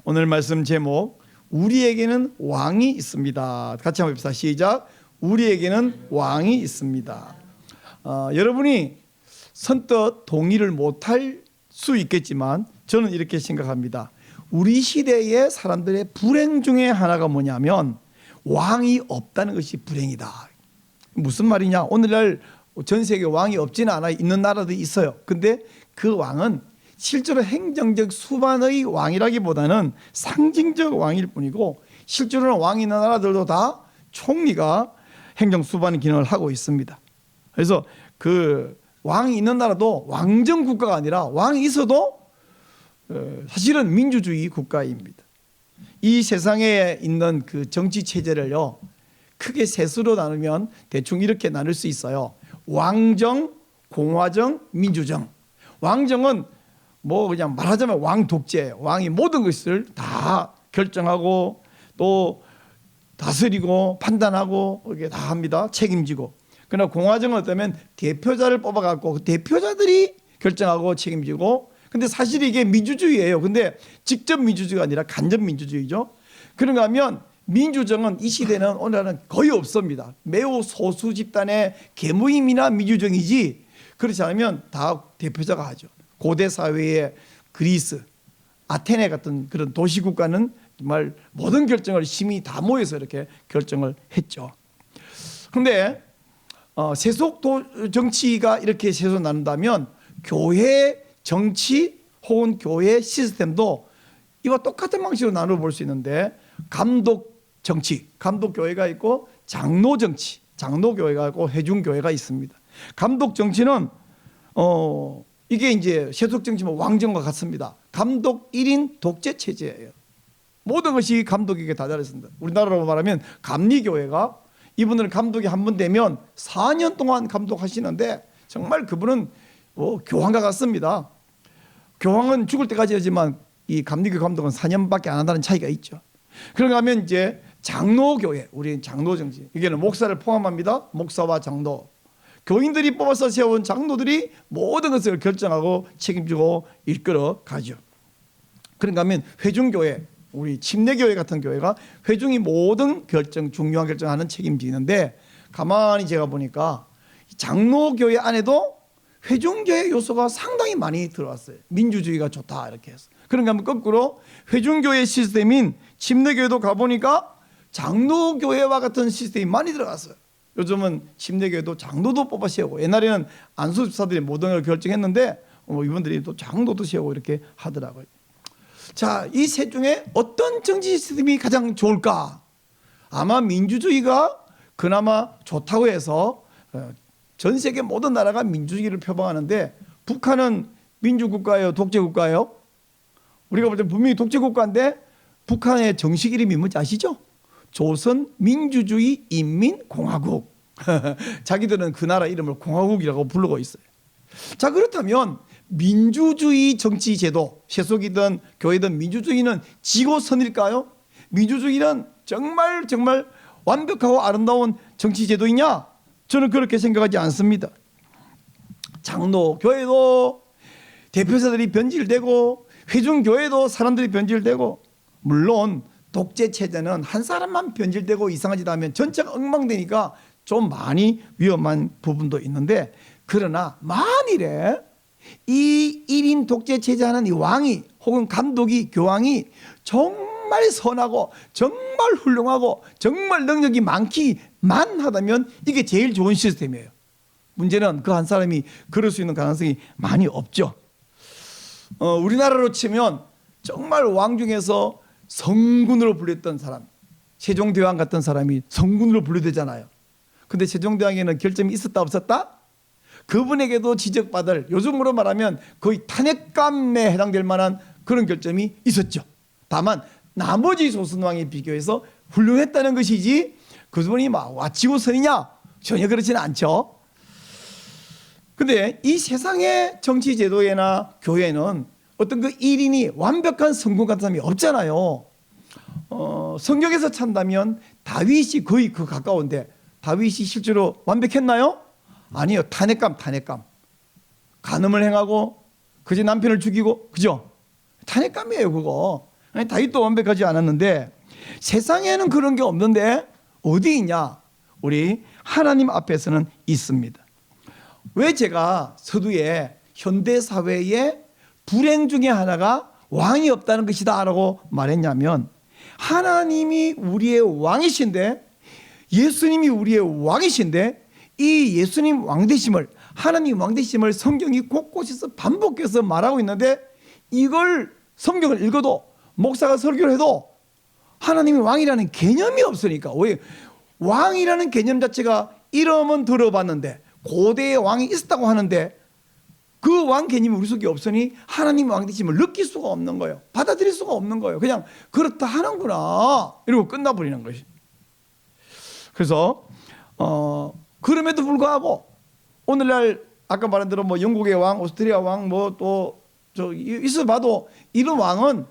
오늘 말씀 제목, 우리에게는 왕이 있습니다. 같이 한번 봅시다. 시작. 우리에게는 왕이 있습니다. 여러분이 선뜻 동의를 못할 수 있겠지만 저는 이렇게 생각합니다. 우리 시대의 사람들의 불행 중에 하나가 뭐냐면 왕이 없다는 것이 불행이다. 무슨 말이냐? 오늘날 전 세계 왕이 없지는 않아. 있는 나라도 있어요. 근데 그 왕은 실제로 행정적 수반의 왕이라기보다는 상징적 왕일 뿐이고, 실제로는 왕이 있는 나라들도 다 총리가 행정 수반 기능을 하고 있습니다. 그래서 그 왕이 있는 나라도 왕정 국가가 아니라 왕이 있어도 사실은 민주주의 국가입니다. 이 세상에 있는 그 정치 체제를요, 크게 셋으로 나누면 대충 이렇게 나눌 수 있어요. 왕정, 공화정, 민주정. 왕정은 뭐 그냥 말하자면 왕 독재예요. 왕이 모든 것을 다 결정하고 또 다스리고 판단하고 이렇게 다 합니다. 책임지고. 그러나 공화정은 어떠면 대표자를 뽑아갖고 그 대표자들이 결정하고 책임지고. 근데 사실 이게 민주주의예요. 근데 직접 민주주의가 아니라 간접 민주주의죠. 그런가 하면 민주정은 이 시대는 오늘은 거의 없습니다. 매우 소수 집단의 계모임이나 민주정이지, 그렇지 않으면 다 대표자가 하죠. 고대 사회의 그리스, 아테네 같은 그런 도시국가는 정말 모든 결정을 심히 다 모여서 이렇게 결정을 했죠. 그런데 세속 정치가 이렇게 세속 나눈다면 교회 정치 혹은 교회 시스템도 이와 똑같은 방식으로 나눠 볼 수 있는데, 감독 정치, 감독 교회가 있고 장로 정치, 장로 교회가 있고 회중 교회가 있습니다. 감독 정치는 이게 이제 세속 정치면 왕정과 같습니다. 감독 1인 독재 체제예요. 모든 것이 감독에게 다 달렸습니다. 우리나라로 말하면 감리교회가, 이분들은 감독이 한 번 되면 4년 동안 감독하시는데 정말 그분은 교황과 같습니다. 교황은 죽을 때까지 하지만 이 감리교 감독은 4년밖에 안 한다는 차이가 있죠. 그런가 하면 이제 장로교회, 우리 장로 정치, 이게는 목사를 포함합니다. 목사와 장로, 교인들이 뽑아서 세운 장로들이 모든 것을 결정하고 책임지고 이끌어 가죠. 그런가 하면 회중교회, 우리 침례교회 같은 교회가 회중이 모든 결정, 중요한 결정하는 책임지는데, 가만히 제가 보니까 장로교회 안에도 회중교회 요소가 상당히 많이 들어왔어요. 민주주의가 좋다 이렇게 해서. 그런가 하면 거꾸로 회중교회 시스템인 침례교회도 가보니까 장로교회와 같은 시스템이 많이 들어갔어요. 요즘은 침례교회도 장로도 뽑아 세우고, 옛날에는 안수집사들이 모든 걸 결정했는데 이분들이 또 장로도 세우고 이렇게 하더라고요. 자, 이 셋 중에 어떤 정치 시스템이 가장 좋을까? 아마 민주주의가 그나마 좋다고 해서 전 세계 모든 나라가 민주주의를 표방하는데, 북한은 민주국가예요, 독재국가예요? 우리가 볼 때 분명히 독재국가인데 북한의 정식 이름이 뭔지 아시죠? 조선민주주의 인민공화국. 자기들은 그 나라 이름을 공화국이라고 부르고 있어요. 자, 그렇다면 민주주의 정치 제도, 세속이든 교회든 민주주의는 지고선일까요? 민주주의는 정말 완벽하고 아름다운 정치 제도이냐? 저는 그렇게 생각하지 않습니다. 장로 교회도 대표자들이 변질되고 회중교회도 사람들이 변질되고, 물론 독재 체제는 한 사람만 변질되고 이상한 짓 하면 전체가 엉망되니까 좀 많이 위험한 부분도 있는데, 그러나 만일에 이 1인 독재 체제하는 이 왕이 혹은 감독이, 교황이 정말 선하고 정말 훌륭하고 정말 능력이 많기만 하다면 이게 제일 좋은 시스템이에요. 문제는 그 한 사람이 그럴 수 있는 가능성이 많이 없죠. 우리나라로 치면 정말 왕 중에서 성군으로 불렸던 사람, 세종대왕 같은 사람이 성군으로 분류되잖아요. 근데 세종대왕에는 결점이 있었다 없었다? 그분에게도 지적받을, 요즘으로 말하면 거의 탄핵감에 해당될 만한 그런 결점이 있었죠. 다만 나머지 조선왕에 비교해서 훌륭했다는 것이지 그분이 막 와치고선이냐? 전혀 그렇지는 않죠. 근데 이 세상의 정치 제도에나 교회는 어떤 그 1인이 완벽한 성공 같은 사람이 없잖아요. 성경에서 찬다면 다윗이 거의 그 가까운데, 다윗이 실제로 완벽했나요? 아니요. 탄핵감. 간음을 행하고 그제 남편을 죽이고, 그죠? 탄핵감이에요 그거. 다윗도 완벽하지 않았는데 세상에는 그런 게 없는데 어디 있냐? 우리 하나님 앞에서는 있습니다. 왜 제가 서두에 현대 사회의 불행 중에 하나가 왕이 없다는 것이다 라고 말했냐면, 하나님이 우리의 왕이신데, 예수님이 우리의 왕이신데, 이 예수님 왕되심을, 하나님 왕되심을 성경이 곳곳에서 반복해서 말하고 있는데, 이걸 성경을 읽어도 목사가 설교를 해도 하나님이 왕이라는 개념이 없으니까. 왜? 왕이라는 개념 자체가 이름은 들어봤는데 고대의 왕이 있었다고 하는데 그 왕 개념이 우리 속에 없으니 하나님 왕되심을 느낄 수가 없는 거예요. 받아들일 수가 없는 거예요. 그냥 그렇다 하는구나 이러고 끝나버리는 것이. 그래서 그럼에도 불구하고 오늘날 아까 말한 대로 뭐 영국의 왕, 오스트리아 왕, 뭐 또 있어봐도 이런 왕은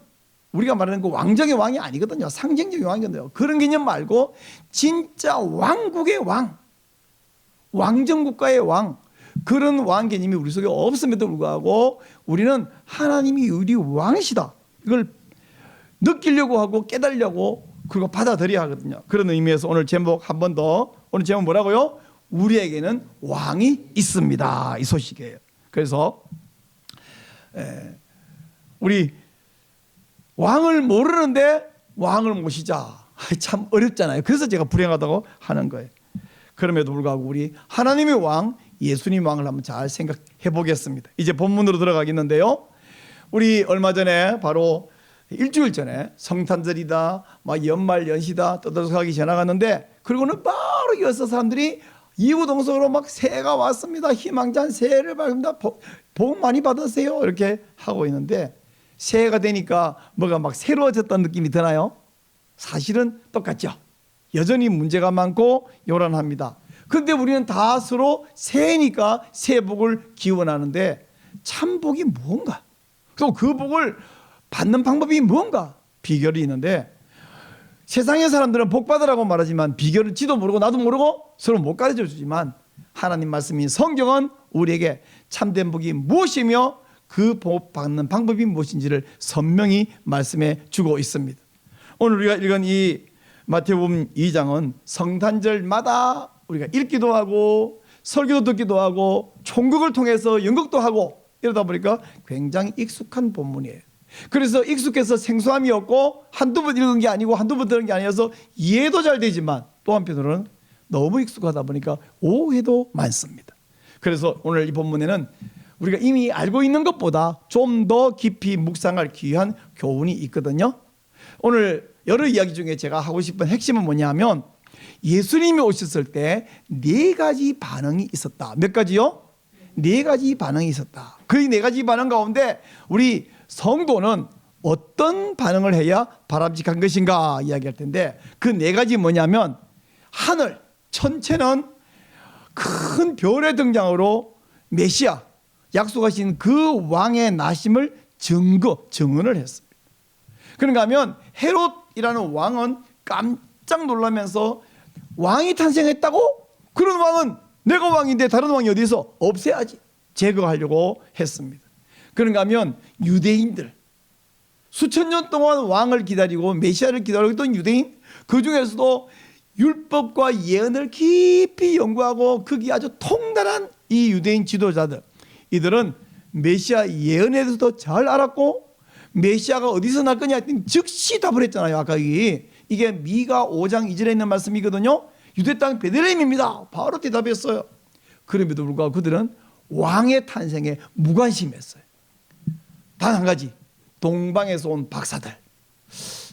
우리가 말하는 그 왕정의 왕이 아니거든요. 상징적인 왕이거든요. 그런 개념 말고 진짜 왕국의 왕, 왕정국가의 왕, 그런 왕 개념이 우리 속에 없음에도 불구하고 우리는 하나님이 우리 왕이시다, 이걸 느끼려고 하고 깨달으려고 그리고 받아들여야 하거든요. 그런 의미에서 오늘 제목 한 번 더, 오늘 제목 뭐라고요? 우리에게는 왕이 있습니다, 이 소식이에요. 그래서 우리 왕을 모르는데 왕을 모시자, 참 어렵잖아요. 그래서 제가 불행하다고 하는 거예요. 그럼에도 불구하고 우리 하나님의 왕, 예수님 왕을 한번 잘 생각해 보겠습니다. 이제 본문으로 들어가겠는데요, 우리 얼마 전에 바로 일주일 전에 성탄절이다, 막 연말 연시다 떠들썩하게 지나갔는데, 그리고는 바로 이어서 사람들이 이구동성으로 막 새해가 왔습니다, 희망찬 새해를 밝힙니다, 복 많이 받으세요 이렇게 하고 있는데, 새해가 되니까 뭐가 막 새로워졌다는 느낌이 드나요? 사실은 똑같죠. 여전히 문제가 많고 요란합니다. 그런데 우리는 다 서로 새해니까 새해 복을 기원하는데 참 복이 뭔가, 또 그 복을 받는 방법이 뭔가, 비결이 있는데, 세상의 사람들은 복 받으라고 말하지만 비결을 지도 모르고 나도 모르고 서로 못 가르쳐 주지만 하나님 말씀인 성경은 우리에게 참된 복이 무엇이며 그 복 받는 방법이 무엇인지를 선명히 말씀해 주고 있습니다. 오늘 우리가 읽은 이 마태복음 2장은 성탄절마다 우리가 읽기도 하고 설교도 듣기도 하고 총극을 통해서 연극도 하고 이러다 보니까 굉장히 익숙한 본문이에요. 그래서 익숙해서 생소함이 없고 한두 번 읽은 게 아니고 한두 번 들은 게 아니어서 이해도 잘 되지만 또 한편으로는 너무 익숙하다 보니까 오해도 많습니다. 그래서 오늘 이 본문에는 우리가 이미 알고 있는 것보다 좀 더 깊이 묵상할 귀한 교훈이 있거든요. 오늘 여러 이야기 중에 제가 하고 싶은 핵심은 뭐냐면, 예수님이 오셨을 때 네 가지 반응이 있었다. 몇 가지요? 네 가지 반응이 있었다. 그 네 가지 반응 가운데 우리 성도는 어떤 반응을 해야 바람직한 것인가 이야기할 텐데, 그 네 가지 뭐냐면, 하늘 천체는 큰 별의 등장으로 메시아, 약속하신 그 왕의 나심을 증언을 했습니다. 그런가 하면 헤롯이라는 왕은 깜짝 놀라면서 왕이 탄생했다고? 그런 왕은 내가 왕인데 다른 왕이 어디 있어? 없애야지, 제거하려고 했습니다. 그런가 하면 유대인들, 수천 년 동안 왕을 기다리고 메시아를 기다리고 있던 유대인, 그 중에서도 율법과 예언을 깊이 연구하고 크기 아주 통달한 이 유대인 지도자들, 이들은 메시아 예언에 대해서도 잘 알았고 메시아가 어디서 날 거냐 했더니 즉시 답을 했잖아요. 아까 이게 미가 5장 2절에 있는 말씀이거든요. 유대 땅 베들레헴입니다. 바로 대답했어요. 그럼에도 불구하고 그들은 왕의 탄생에 무관심했어요. 단 한 가지, 동방에서 온 박사들.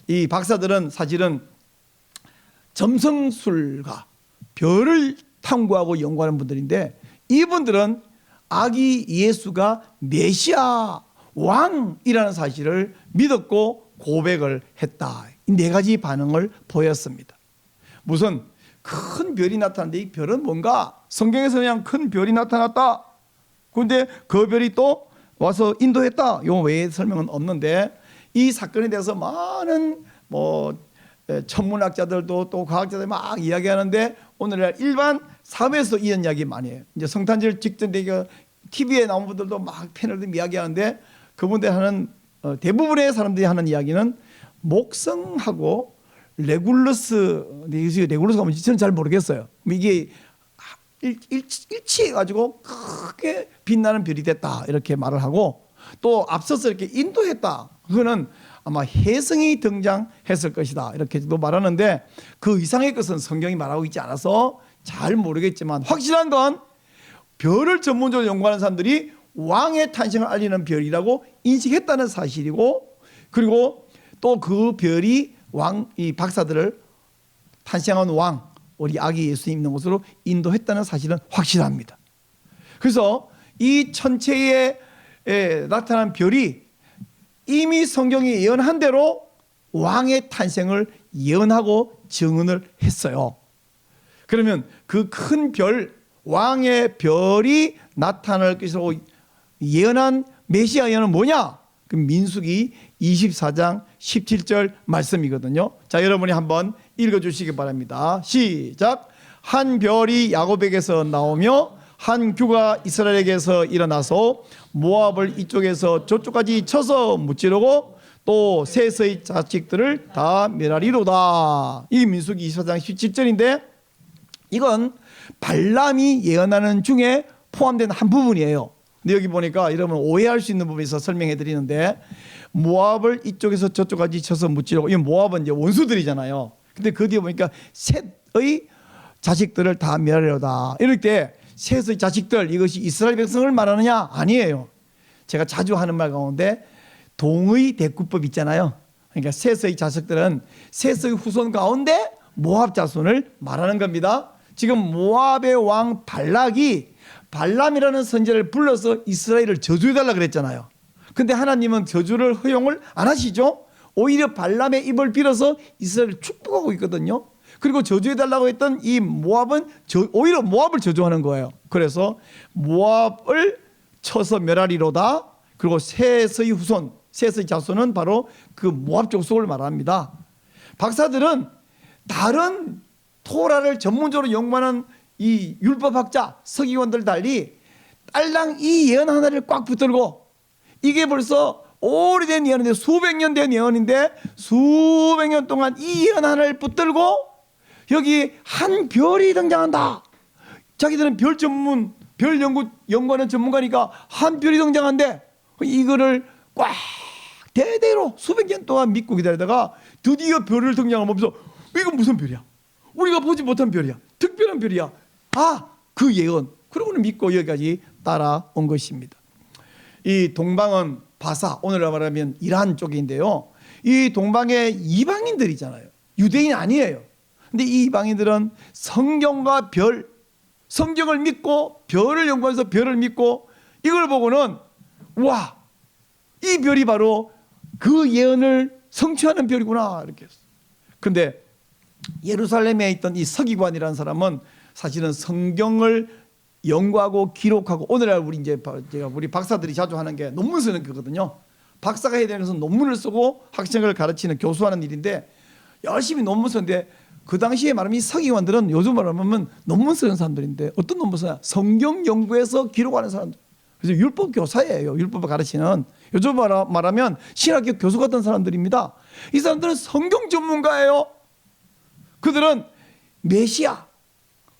이 박사들은 사실은 점성술과 별을 탐구하고 연구하는 분들인데, 이분들은 아기 예수가 메시아 왕이라는 사실을 믿었고 고백을 했다. 이 네 가지 반응을 보였습니다. 무슨 큰 별이 나타났는데 이 별은 뭔가, 성경에서 그냥 큰 별이 나타났다, 그런데 그 별이 또 와서 인도했다, 요 외에 설명은 없는데, 이 사건에 대해서 많은 천문학자들도 또 과학자들이 막 이야기하는데, 오늘날 일반 사회에서 이런 이야기 많이 해요. 이제 성탄절 직전 되게 TV에 나온 분들도 막 패널들 이야기하는데, 그분들 하는 대부분의 사람들이 하는 이야기는 목성하고 레굴러스가 뭔지 저는 잘 모르겠어요. 이게 일치해가지고 크게 빛나는 별이 됐다 이렇게 말을 하고, 또 앞서서 이렇게 인도했다, 그거는 아마 혜성이 등장했을 것이다 이렇게도 말하는데, 그 이상의 것은 성경이 말하고 있지 않아서 잘 모르겠지만, 확실한 건 별을 전문적으로 연구하는 사람들이 왕의 탄생을 알리는 별이라고 인식했다는 사실이고, 그리고 또 그 별이 이 박사들을 탄생한 왕, 우리 아기 예수님 있는 곳으로 인도했다는 사실은 확실합니다. 그래서 이 천체에 나타난 별이 이미 성경이 예언한 대로 왕의 탄생을 예언하고 증언을 했어요. 그러면 그 큰 별, 왕의 별이 나타날 것이라고 예언한 메시아 예언은 뭐냐? 그 민수기 24장 17절 말씀이거든요. 자, 여러분이 한번 읽어주시기 바랍니다. 시작. 한 별이 야곱에게서 나오며 한 규가 이스라엘에게서 일어나서 모압을 이쪽에서 저쪽까지 쳐서 무찌르고 또 셋의 자식들을 다 멸하리로다. 이게 민수기 24장 17절인데, 이건 발람이 예언하는 중에 포함된 한 부분이에요. 근데 여기 보니까 여러분 오해할 수 있는 부분에서 설명해 드리는데, 모압을 이쪽에서 저쪽까지 쳐서 무찌르고, 이 모압은 이제 원수들이잖아요. 근데 그 뒤에 보니까 셋의 자식들을 다 멸하리로다. 이럴 때 셋의 자식들, 이것이 이스라엘 백성을 말하느냐? 아니에요. 제가 자주 하는 말 가운데 동의 대구법 있잖아요. 그러니까 셋의 자식들은 셋의 후손 가운데 모압 자손을 말하는 겁니다. 지금 모압의 왕 발락이 발람이라는 선지자를 불러서 이스라엘을 저주해달라 그랬잖아요. 근데 하나님은 저주를 허용을 안 하시죠. 오히려 발람의 입을 빌어서 이스라엘을 축복하고 있거든요. 그리고 저주해달라고 했던 이 모압은 오히려 모압을 저주하는 거예요. 그래서 모압을 쳐서 멸하리로다. 그리고 셋의 후손, 셋의 자손은 바로 그 모압 족속을 말합니다. 박사들은 다른 토라를 전문적으로 연구하는 이 율법학자, 서기관들 달리 딸랑 이 예언 하나를 꽉 붙들고, 이게 벌써 오래된 예언인데, 수백 년 된 예언인데 수백 년 동안 이 예언 하나를 붙들고 여기 한 별이 등장한다. 자기들은 별 전문, 별 연구하는 전문가니까 한 별이 등장한대. 이거를 꽉 대대로 수백 년 동안 믿고 기다리다가 드디어 별을 등장을 보면서, 이건 무슨 별이야? 우리가 보지 못한 별이야. 특별한 별이야. 아, 그 예언. 그러고는 믿고 여기까지 따라온 것입니다. 이 동방은 바사, 오늘날 말하면 이란 쪽인데요. 이 동방의 이방인들이잖아요. 유대인 아니에요. 근데 이 이방인들은 성경과 별, 성경을 믿고 별을 연구해서 별을 믿고, 이걸 보고는 와, 이 별이 바로 그 예언을 성취하는 별이구나 이렇게 했어요. 근데 예루살렘에 있던 이 서기관이라는 사람은 사실은 성경을 연구하고 기록하고, 오늘날 우리 박사들이 자주 하는 게 논문 쓰는 거거든요. 박사가 해야 되는 것은 논문을 쓰고 학생을 가르치는, 교수하는 일인데 열심히 논문 쓰는데, 그 당시에 말하면 이 서기관들은 요즘 말하면 논문 쓰는 사람들인데, 어떤 논문 쓰냐? 성경 연구해서 기록하는 사람들. 그래서 율법 교사예요. 율법을 가르치는. 요즘 말하면 신학교 교수 같은 사람들입니다. 이 사람들은 성경 전문가예요. 그들은 메시아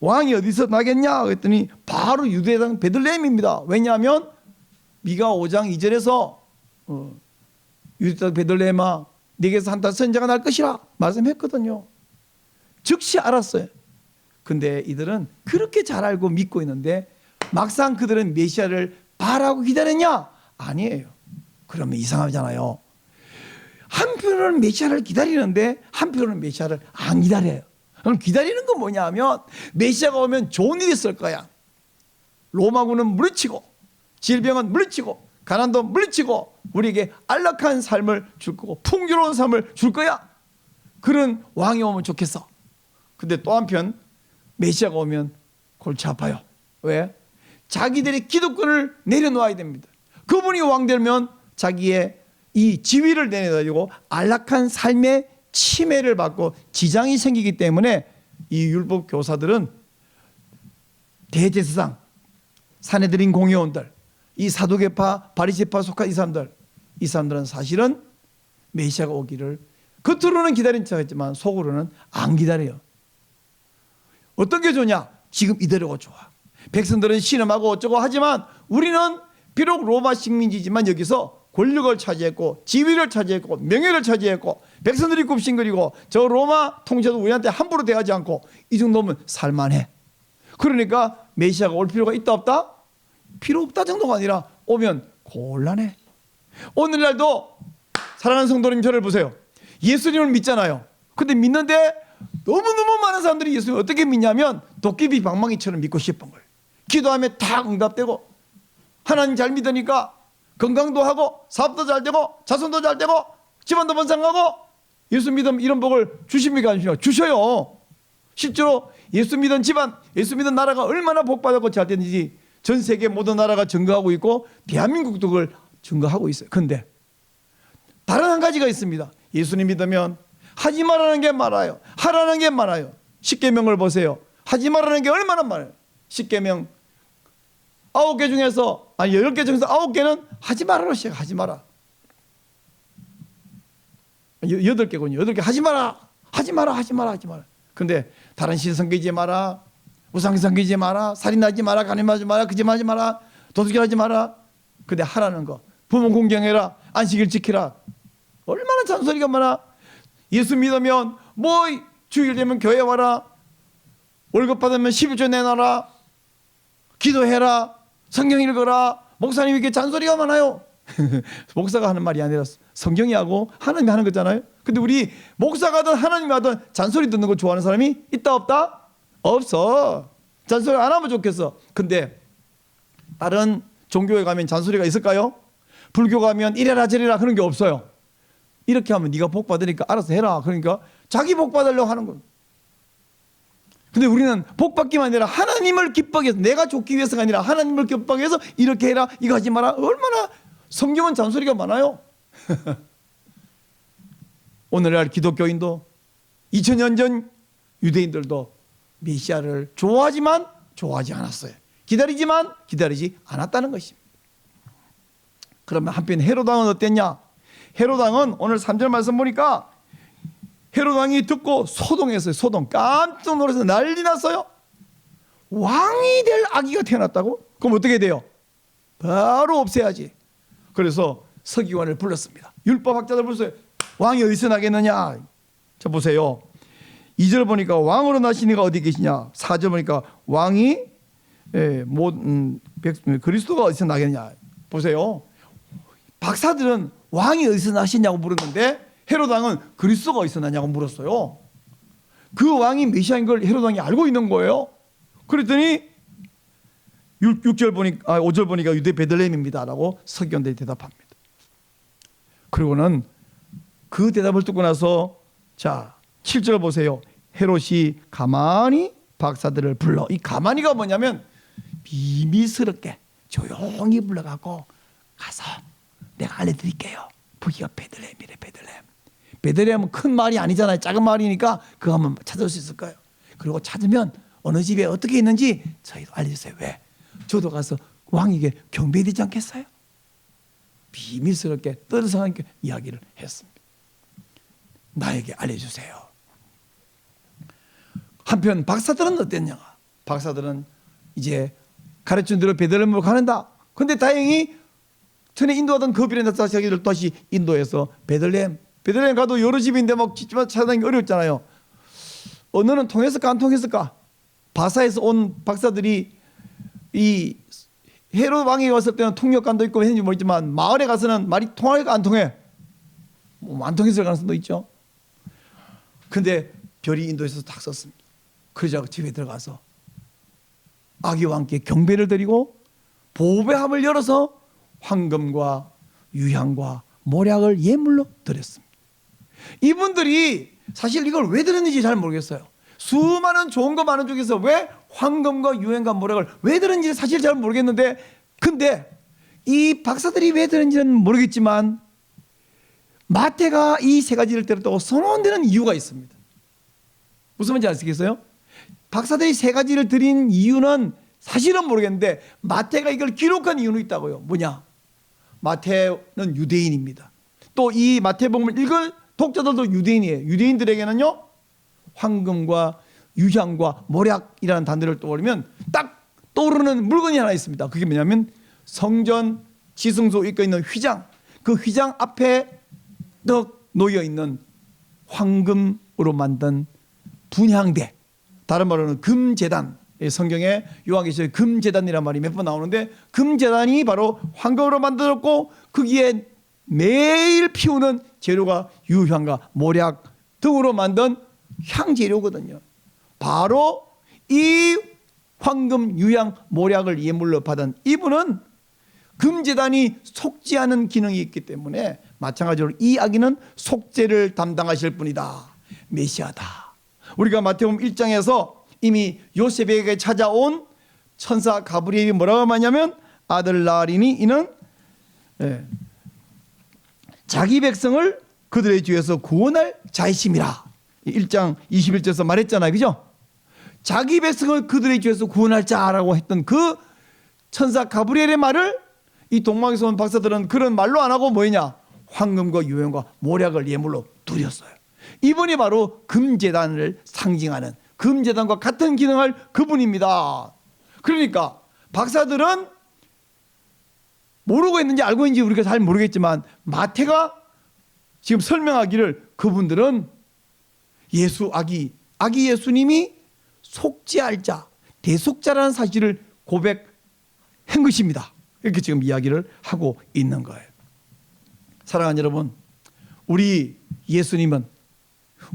왕이 어디서 나겠냐 그랬더니 바로 유대 땅 베들레헴입니다. 왜냐하면 미가 5장 2절에서 유대 땅 베들레헴아 네게서 한 달 선자가 날 것이라 말씀했거든요. 즉시 알았어요. 근데 이들은 그렇게 잘 알고 믿고 있는데 막상 그들은 메시아를 바라고 기다렸냐? 아니에요. 그러면 이상하잖아요. 한편으로는 메시아를 기다리는데 한편으로는 메시아를 안 기다려요. 그럼 기다리는 건 뭐냐 하면, 메시아가 오면 좋은 일이 있을 거야. 로마군은 물리치고, 질병은 물리치고, 가난도 물리치고, 우리에게 안락한 삶을 줄 거고 풍요로운 삶을 줄 거야. 그런 왕이 오면 좋겠어. 근데 또 한편 메시아가 오면 골치 아파요. 왜? 자기들의 기득권을 내려놓아야 됩니다. 그분이 왕 되면 자기의 이 지위를 내려놓고 안락한 삶의 침해를 받고 지장이 생기기 때문에 이 율법 교사들은 대제사장, 산헤드린 공회원들, 이 사두개파, 바리새파 속한 이 사람들은 사실은 메시아가 오기를 겉으로는 기다린 척했지만 속으로는 안 기다려요. 어떤 게 좋냐? 지금 이대로가 좋아. 백성들은 신음하고 어쩌고 하지만 우리는 비록 로마 식민지지만 여기서 권력을 차지했고 지위를 차지했고 명예를 차지했고 백성들이 굽신거리고 저 로마 통치도 우리한테 함부로 대하지 않고 이 정도면 살만해. 그러니까 메시아가 올 필요가 있다 없다? 필요 없다 정도가 아니라 오면 곤란해. 오늘날도 사랑하는 성도님 저를 보세요. 예수님을 믿잖아요. 근데 믿는데 너무너무 많은 사람들이 예수님을 어떻게 믿냐면 도깨비 방망이처럼 믿고 싶은 거예요. 기도하면 다 응답되고 하나님 잘 믿으니까 건강도 하고 사업도 잘 되고 자손도 잘 되고 집안도 번성하고 예수 믿음 이런 복을 주십니까? 안 주십니까? 주셔요. 실제로 예수 믿은 집안, 예수 믿은 나라가 얼마나 복받았고 잘 됐는지 전 세계 모든 나라가 증거하고 있고 대한민국도 그걸 증거하고 있어요. 그런데 다른 한 가지가 있습니다. 예수님 믿으면 하지 말라는 게 많아요. 하라는 게 많아요. 십계명을 보세요. 하지 말라는 게 얼마나 많아요. 십계명 9개 중에서 10개 중에서 9개는 하지 말아로 시작. 하지 마라. 8개군요. 8개 하지 마라. 하지 마라. 하지 마라. 하지 마라. 근데 다른 신 섬기지 마라. 우상 섬기지 마라. 살인하지 마라. 간음하지 마라. 거짓말하지 마라. 도둑질하지 마라. 근데 하라는 거. 부모 공경해라. 안식일 지키라. 얼마나 잔소리가 많아. 예수 믿으면 뭐 주일 되면 교회 와라. 월급 받으면 11조 내놔라. 기도해라. 성경 읽어라. 목사님 이렇게 잔소리가 많아요. 목사가 하는 말이 아니라 성경이 하고 하나님이 하는 거잖아요. 근데 우리 목사가 하든 하나님이 하든 잔소리 듣는 거 좋아하는 사람이 있다 없다? 없어. 잔소리 안 하면 좋겠어. 근데 다른 종교에 가면 잔소리가 있을까요? 불교 가면 이래라 저래라 그런 게 없어요. 이렇게 하면 네가 복 받으니까 알아서 해라. 그러니까 자기 복 받으려고 하는 거예요. 근데 우리는 복 받기만 아니라 하나님을 기뻐하기 위해서, 내가 좋기 위해서가 아니라 하나님을 기뻐하기 위해서 이렇게 해라 이거 하지 마라. 얼마나 성경은 잔소리가 많아요. 오늘날 기독교인도 2000년 전 유대인들도 메시아를 좋아하지만 좋아하지 않았어요. 기다리지만 기다리지 않았다는 것입니다. 그러면 한편 헤롯 왕은 어땠냐? 헤롯 왕은 오늘 3절 말씀 보니까 헤롯 왕이 듣고 소동했어요. 소동. 깜짝 놀라서 난리 났어요. 왕이 될 아기가 태어났다고? 그럼 어떻게 돼요? 바로 없애야지. 그래서 서기관을 불렀습니다. 율법학자들 불렀어요. 왕이 어디서 나겠느냐? 자 보세요. 2절 보니까 왕으로 나신 이가 어디 계시냐? 4절 보니까 왕이 그리스도가 어디서 나겠느냐? 보세요. 박사들은 왕이 어디서 나시냐고 물었는데 헤롯 왕은 그리스도가 어디서 나냐고 물었어요. 그 왕이 메시아인 걸 헤롯 왕이 알고 있는 거예요. 그랬더니 6절 보니까 5절 보니까 유대 베들레헴입니다라고 서기관들이 대답합니다. 그리고는 그 대답을 듣고 나서 자 7절 보세요. 헤롯이 가만히 박사들을 불러. 이 가만히가 뭐냐면 비밀스럽게 조용히 불러가고 가서 내가 알려드릴게요. 거기가 베들레헴이래. 베들레헴은 큰 마을이 아니잖아요. 작은 마을이니까 그거 한번 찾을 수 있을 거예요. 그리고 찾으면 어느 집에 어떻게 있는지 저희도 알려주세요. 왜? 저도 가서 왕에게 경배되지 않겠어요? 비밀스럽게 떠들어서 이야기를 했습니다. 나에게 알려주세요. 한편 박사들은 어땠냐? 박사들은 이제 가르친 대로 베들레헴으로 가는다. 근데 다행히 전에 인도하던 그 비례 자기를 다시 인도해서 베들레헴 가도 여러 집인데 막 집만 찾아다니기 어렵잖아요. 언어는 통했을까 안 통했을까? 바사에서 온 박사들이 이 헤롯 왕이 왔을 때는 통역관도 있고 했는지 모르지만 마을에 가서는 말이 통할까 안 통해? 안 통했을 가능성도 있죠. 근데 별이 인도에서 딱 썼습니다. 그러자 집에 들어가서 아기 왕께 경배를 드리고 보배함을 열어서 황금과 유향과 모략을 예물로 드렸습니다. 이분들이 사실 이걸 왜 드렸는지 잘 모르겠어요. 수많은 좋은 거 많은 중에서 왜 황금과 유향과 모략을 왜 드렸는지 사실 잘 모르겠는데, 근데 이 박사들이 왜 드렸는지는 모르겠지만 마태가 이 세 가지를 드렸다고 선언되는 이유가 있습니다. 무슨 말인지 아시겠어요? 박사들이 세 가지를 드린 이유는 사실은 모르겠는데 마태가 이걸 기록한 이유는 있다고요. 뭐냐? 마태는 유대인입니다. 또 이 마태복음을 읽을 독자들도 유대인이에요. 유대인들에게는요, 황금과 유향과 모략이라는 단어를 떠올리면 딱 떠오르는 물건이 하나 있습니다. 그게 뭐냐면 성전 지성소 입고 있는 휘장, 그 휘장 앞에 떡 놓여 있는 황금으로 만든 분향대, 다른 말로는 금제단. 성경에 요한계시록에 금제단이라는 말이 몇 번 나오는데, 금제단이 바로 황금으로 만들었고 거기에 매일 피우는 재료가 유향과 모략 등으로 만든 향재료거든요. 바로 이 황금, 유향, 모략을 예물로 받은 이분은 금제단이 속지 않은 기능이 있기 때문에 마찬가지로 이 아기는 속죄를 담당하실 분이다, 메시아다. 우리가 마태복음 1장에서 이미 요셉에게 찾아온 천사 가브리엘이 뭐라고 말하냐면, 아들 낳으리니 이는 자기 백성을 그들의 죄에서 구원할 자이심이라. 1장 21절에서 말했잖아요, 그죠? 자기 백성을 그들의 죄에서 구원할 자라고 했던 그 천사 가브리엘의 말을 이 동방에서 온 박사들은 그런 말로 안 하고 뭐냐, 황금과 유향과 모략을 예물로 드렸어요. 이분이 바로 금제단을 상징하는, 금제단과 같은 기능할 그분입니다. 그러니까 박사들은 모르고 있는지 알고 있는지 우리가 잘 모르겠지만, 마태가 지금 설명하기를 그분들은 아기 예수님이 속죄할 자, 대속자라는 사실을 고백한 것입니다. 이렇게 지금 이야기를 하고 있는 거예요. 사랑하는 여러분, 우리 예수님은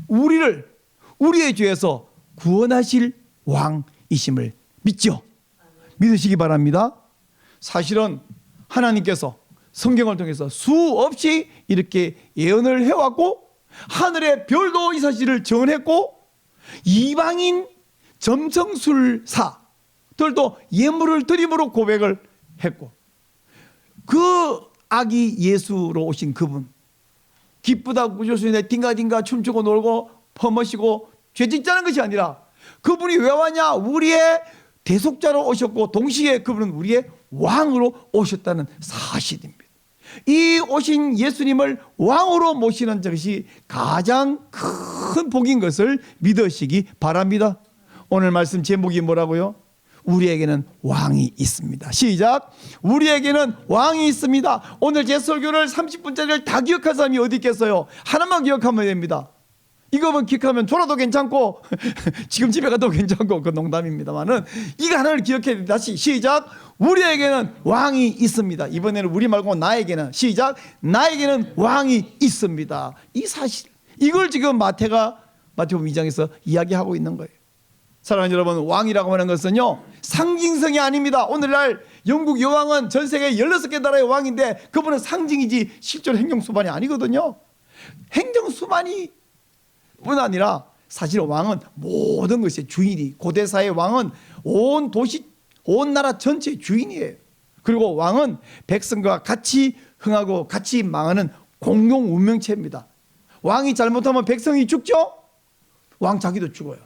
우리의 죄에서 구원하실 왕이심을 믿죠? 믿으시기 바랍니다. 사실은 하나님께서 성경을 통해서 수없이 이렇게 예언을 해왔고, 하늘의 별도 이 사실을 전했고, 이방인 점성술사들도 예물을 드림으로 고백을 했고, 그 아기 예수로 오신 그분, 기쁘다 구조수인데 딩가딩가 춤추고 놀고 퍼머시고 죄 짓자는 것이 아니라, 그분이 왜 왔냐, 우리의 대속자로 오셨고 동시에 그분은 우리의 왕으로 오셨다는 사실입니다. 이 오신 예수님을 왕으로 모시는 것이 가장 큰 복인 것을 믿으시기 바랍니다. 오늘 말씀 제목이 뭐라고요? 우리에게는 왕이 있습니다. 시작. 우리에게는 왕이 있습니다. 오늘 제 설교를 30분짜리를 다 기억할 사람이 어디 있겠어요? 하나만 기억하면 됩니다. 이거만 기억하면 졸아도 괜찮고 지금 집에 가도 괜찮고, 그 농담입니다만은 이거 하나를 기억해야 돼. 다시 시작. 우리에게는 왕이 있습니다. 이번에는 우리 말고 나에게는, 시작, 나에게는 왕이 있습니다. 이 사실, 이걸 지금 마태복음 2장에서 이야기하고 있는 거예요. 사랑하는 여러분, 왕이라고 하는 것은요, 상징성이 아닙니다. 오늘날 영국 여왕은 전 세계 16개 나라의 왕인데 그분은 상징이지 실제로 행정수반이 아니거든요. 행정수반이 뿐 아니라 사실 왕은 모든 것의 주인이, 고대사의 왕은 온 도시, 온 나라 전체의 주인이에요. 그리고 왕은 백성과 같이 흥하고 같이 망하는 공용 운명체입니다. 왕이 잘못하면 백성이 죽죠? 왕 자기도 죽어요.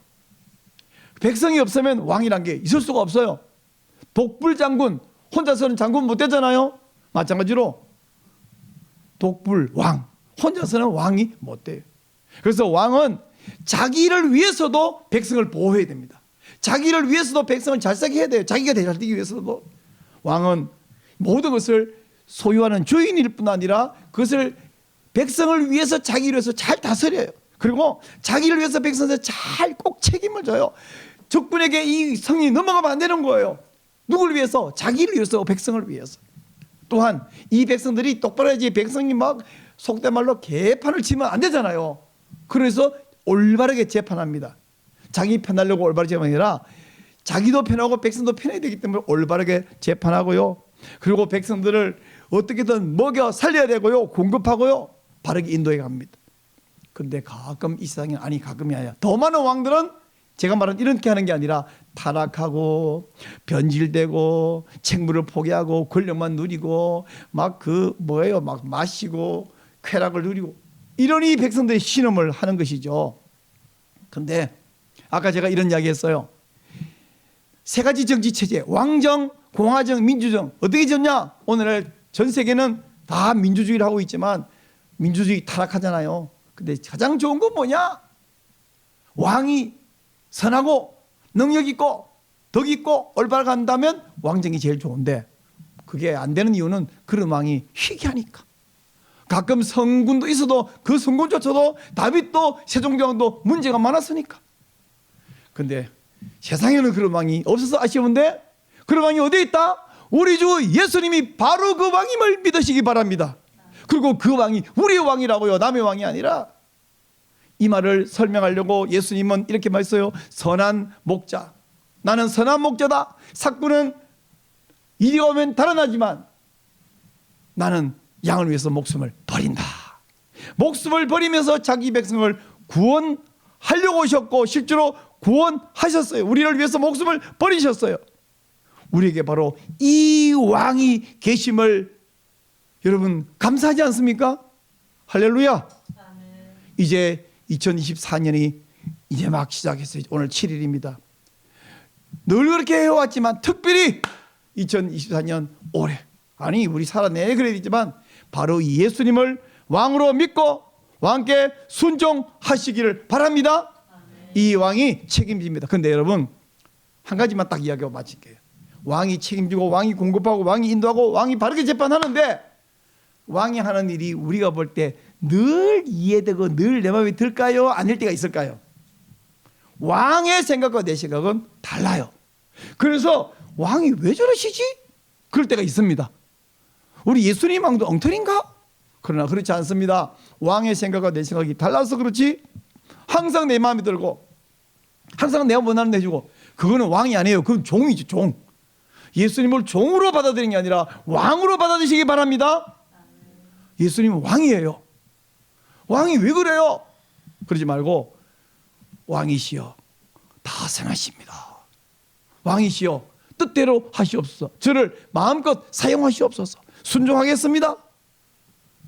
백성이 없으면 왕이란 게 있을 수가 없어요. 독불 장군, 혼자서는 장군 못 되잖아요. 마찬가지로 독불 왕, 혼자서는 왕이 못 돼요. 그래서 왕은 자기를 위해서도 백성을 보호해야 됩니다. 자기를 위해서도 백성을 잘 살게 해야 돼요. 자기가 잘 되기 위해서도. 왕은 모든 것을 소유하는 주인일 뿐 아니라 그것을 백성을 위해서, 자기를 위해서 잘 다스려요. 그리고 자기를 위해서 백성을 잘 꼭 책임을 져요. 적군에게 이 성이 넘어가면 안 되는 거예요. 누구를 위해서? 자기를 위해서, 백성을 위해서. 또한 이 백성들이 똑바로 해야지, 백성이 막 속된 말로 개판을 치면 안 되잖아요. 그래서 올바르게 재판합니다. 자기 편하려고 올바르게 재판이 아니라 자기도 편하고 백성도 편해야 되기 때문에 올바르게 재판하고요. 그리고 백성들을 어떻게든 먹여 살려야 되고요, 공급하고요, 바르게 인도해 갑니다. 그런데 가끔 이 세상에, 아니 가끔이 아니라 더 많은 왕들은 제가 말한 이렇게 하는 게 아니라 타락하고 변질되고 책무를 포기하고 권력만 누리고 막 막 마시고 쾌락을 누리고, 이러니 백성들이 신음을 하는 것이죠. 그런데 아까 제가 이런 이야기 했어요. 세 가지 정치 체제, 왕정, 공화정, 민주정, 어떻게 졌냐? 오늘날 전 세계는 다 민주주의를 하고 있지만 민주주의 타락하잖아요. 근데 가장 좋은 건 뭐냐? 왕이 선하고 능력 있고 덕 있고 올바르간다면 왕정이 제일 좋은데, 그게 안 되는 이유는 그런 왕이 희귀하니까. 가끔 성군도 있어도 그 성군조차도 다윗도 세종대왕도 문제가 많았으니까. 근데 세상에는 그런 왕이 없어서 아쉬운데, 그런 왕이 어디에 있다? 우리 주 예수님이 바로 그 왕임을 믿으시기 바랍니다. 그리고 그 왕이 우리의 왕이라고요, 남의 왕이 아니라. 이 말을 설명하려고 예수님은 이렇게 말했어요. 선한 목자, 나는 선한 목자다. 삭구는 이리 오면 달아나지만 나는 양을 위해서 목숨을 버린다. 목숨을 버리면서 자기 백성을 구원하려고 오셨고 실제로 구원하셨어요. 우리를 위해서 목숨을 버리셨어요. 우리에게 바로 이 왕이 계심을 여러분 감사하지 않습니까? 할렐루야. 이제 2024년이 이제 막 시작했어요. 오늘 7일입니다. 늘 그렇게 해왔지만 특별히 2024년 올해, 아니 우리 살아내 그래야 되지만 바로 이 예수님을 왕으로 믿고 왕께 순종하시기를 바랍니다. 이 왕이 책임집니다. 그런데 여러분 한 가지만 딱 이야기하고 마칠게요. 왕이 책임지고 왕이 공급하고 왕이 인도하고 왕이 바르게 재판하는데, 왕이 하는 일이 우리가 볼 때 늘 이해되고 늘 내 마음에 들까요? 아닐 때가 있을까요? 왕의 생각과 내 생각은 달라요. 그래서 왕이 왜 저러시지? 그럴 때가 있습니다. 우리 예수님 왕도 엉터리인가? 그러나 그렇지 않습니다. 왕의 생각과 내 생각이 달라서 그렇지 항상 내 마음에 들고 항상 내가 원하는 데 해주고, 그거는 왕이 아니에요. 그건 종이죠, 종. 예수님을 종으로 받아들이는 게 아니라 왕으로 받아들이시기 바랍니다. 예수님은 왕이에요. 왕이 왜 그래요? 그러지 말고 왕이시여 다 선하십니다. 왕이시여 뜻대로 하시옵소서. 저를 마음껏 사용하시옵소서. 순종하겠습니다.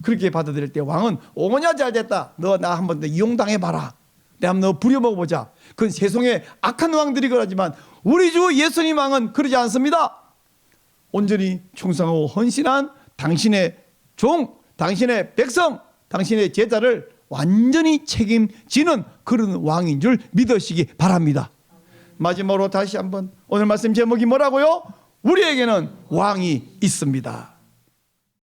그렇게 받아들일 때 왕은 오냐 잘됐다, 너 나 한번 더 이용당해봐라, 내가 한번 너 부려먹어보자. 그건 세상에 악한 왕들이 그러지만 우리 주 예수님 왕은 그러지 않습니다. 온전히 충성하고 헌신한 당신의 종, 당신의 백성, 당신의 제자를 완전히 책임지는 그런 왕인 줄 믿으시기 바랍니다. 마지막으로 다시 한번 오늘 말씀 제목이 뭐라고요? 우리에게는 왕이 있습니다.